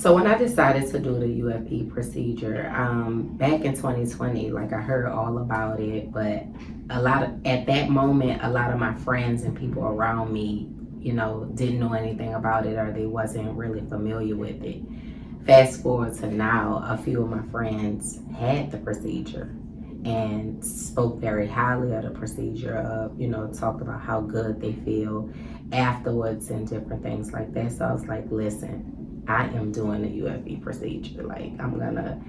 So when I decided to do the UFE procedure, back in 2020, like I heard all about it, but at that moment, a lot of my friends and people around me, didn't know anything about it or they wasn't really familiar with it. Fast forward to now, a few of my friends had the procedure and spoke very highly of the procedure, talked about how good they feel afterwards and different things like that. So I was like, listen, I am doing the UFE procedure. Like, I'm gonna,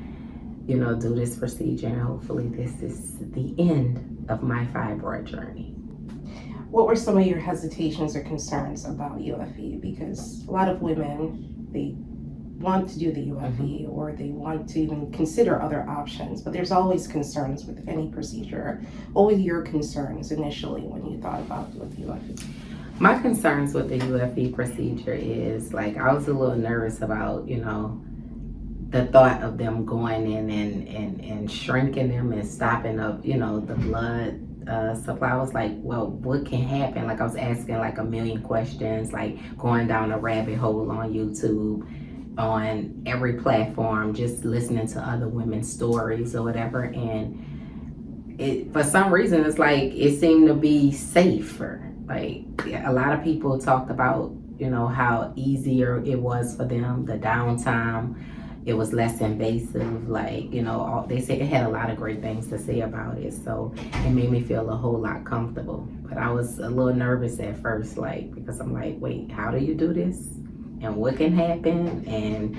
do this procedure, and hopefully this is the end of my fibroid journey. What were some of your hesitations or concerns about UFE? Because a lot of women, they want to do the UFE or they want to even consider other options, but there's always concerns with any procedure. What were your concerns initially when you thought about doing the UFE? My concerns with the UFE procedure is, like, I was a little nervous about, the thought of them going in and shrinking them and stopping up, the blood supply. I was like, well, what can happen? Like, I was asking like a million questions, like going down a rabbit hole on YouTube, on every platform, just listening to other women's stories or whatever. And for some reason, it's like it seemed to be safer. Like, a lot of people talked about, how easier it was for them, the downtime. It was less invasive. Like, they said it had a lot of great things to say about it. So it made me feel a whole lot comfortable. But I was a little nervous at first, like, because I'm like, wait, how do you do this? And what can happen? And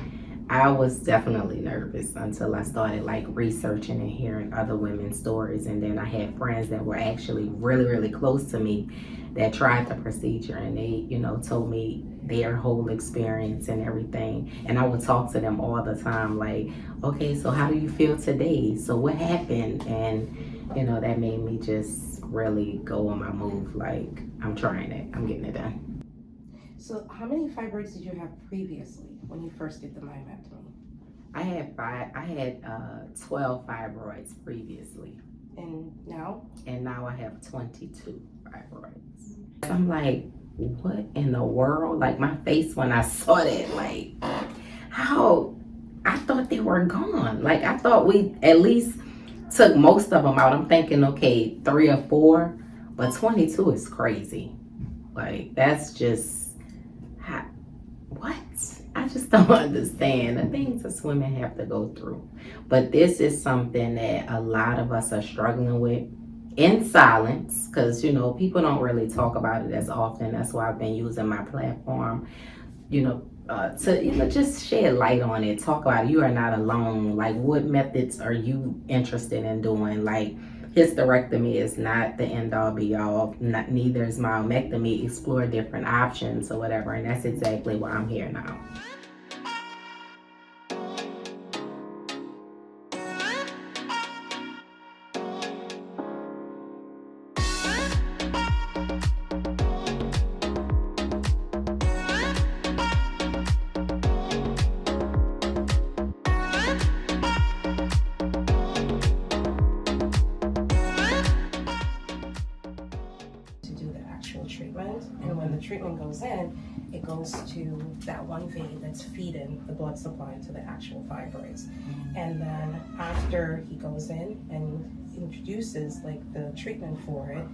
I was definitely nervous until I started like researching and hearing other women's stories. And then I had friends that were actually really, really close to me that tried the procedure, and they, told me their whole experience and everything. And I would talk to them all the time, like, okay, so how do you feel today? So what happened? And, that made me just really go on my move. Like, I'm trying it, I'm getting it done. So how many fibroids did you have previously when you first did the myomectomy? I had 12 fibroids previously. And now? And now I have 22 fibroids. I'm like, what in the world? Like, my face when I saw that, like, how? I thought they were gone. Like, I thought we at least took most of them out. I'm thinking, okay, 3 or 4, but 22 is crazy. Like, that's just, what? I just don't understand the things that women have to go through. But this is something that a lot of us are struggling with in silence, because, people don't really talk about it as often. That's why I've been using my platform, to, just shed light on it, talk about it. You are not alone. Like, what methods are you interested in doing? Like, hysterectomy is not the end all be all. Neither is myomectomy. Explore different options or whatever. And that's exactly why I'm here now. Treatment, and when the treatment goes in, it goes to that one vein that's feeding the blood supply to the actual fibroids. And then after he goes in and introduces like the treatment for it,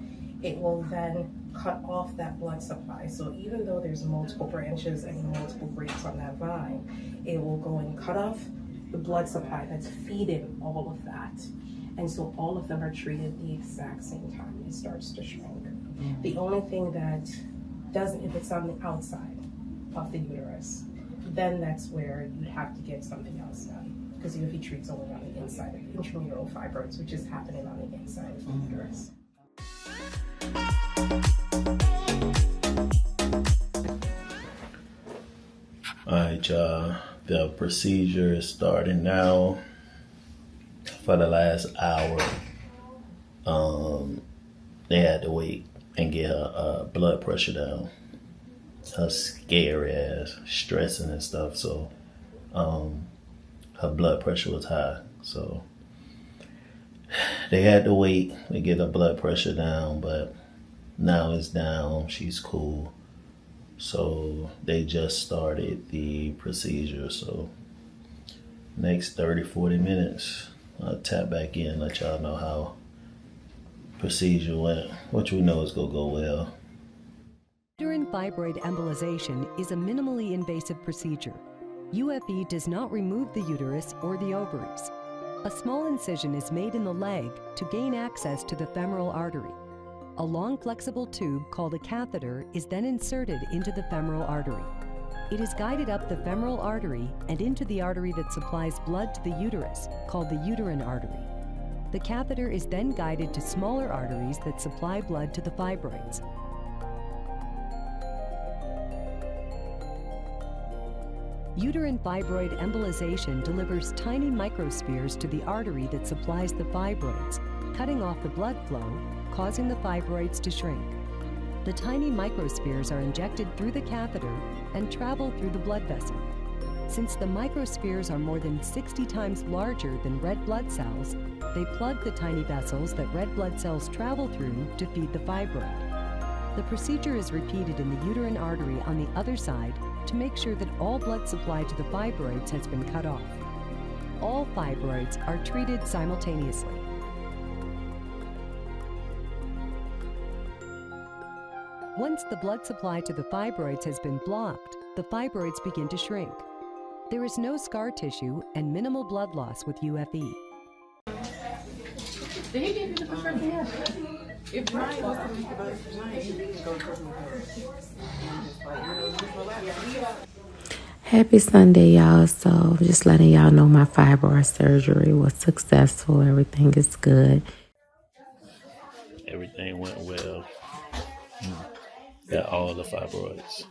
it will then cut off that blood supply. So even though there's multiple branches and multiple grapes on that vine, it will go and cut off the blood supply that's feeding all of that. And so all of them are treated the exact same time. It starts to shrink. The only thing that doesn't, if it's on the outside of the uterus, then that's where you'd have to get something else done, because UFE treats only on the inside of intramural fibroids, which is happening on the inside of the uterus. All right, y'all. The procedure is starting now. For the last hour, they had to wait and get her blood pressure down. Her scary ass, stressing and stuff. So her blood pressure was high. So they had to wait to get her blood pressure down, but now it's down. She's cool. So they just started the procedure. So next 30-40 minutes, I'll tap back in, let y'all know how procedure went, which we know is gonna go well. Uterine fibroid embolization is a minimally invasive procedure. UFE does not remove the uterus or the ovaries. A small incision is made in the leg to gain access to the femoral artery. A long flexible tube called a catheter is then inserted into the femoral artery. It is guided up the femoral artery and into the artery that supplies blood to the uterus, called the uterine artery. The catheter is then guided to smaller arteries that supply blood to the fibroids. Uterine fibroid embolization delivers tiny microspheres to the artery that supplies the fibroids, cutting off the blood flow, causing the fibroids to shrink. The tiny microspheres are injected through the catheter and travel through the blood vessel. Since the microspheres are more than 60 times larger than red blood cells, they plug the tiny vessels that red blood cells travel through to feed the fibroid. The procedure is repeated in the uterine artery on the other side to make sure that all blood supply to the fibroids has been cut off. All fibroids are treated simultaneously. Once the blood supply to the fibroids has been blocked, the fibroids begin to shrink. There is no scar tissue and minimal blood loss with UFE. Did he give you the prescription yet? If Brian wants to make about his giant, he can go to her. And just like, just relax. Happy Sunday, y'all. So just letting y'all know my fibroid surgery was successful. Everything is good. Everything went well. Got all the fibroids.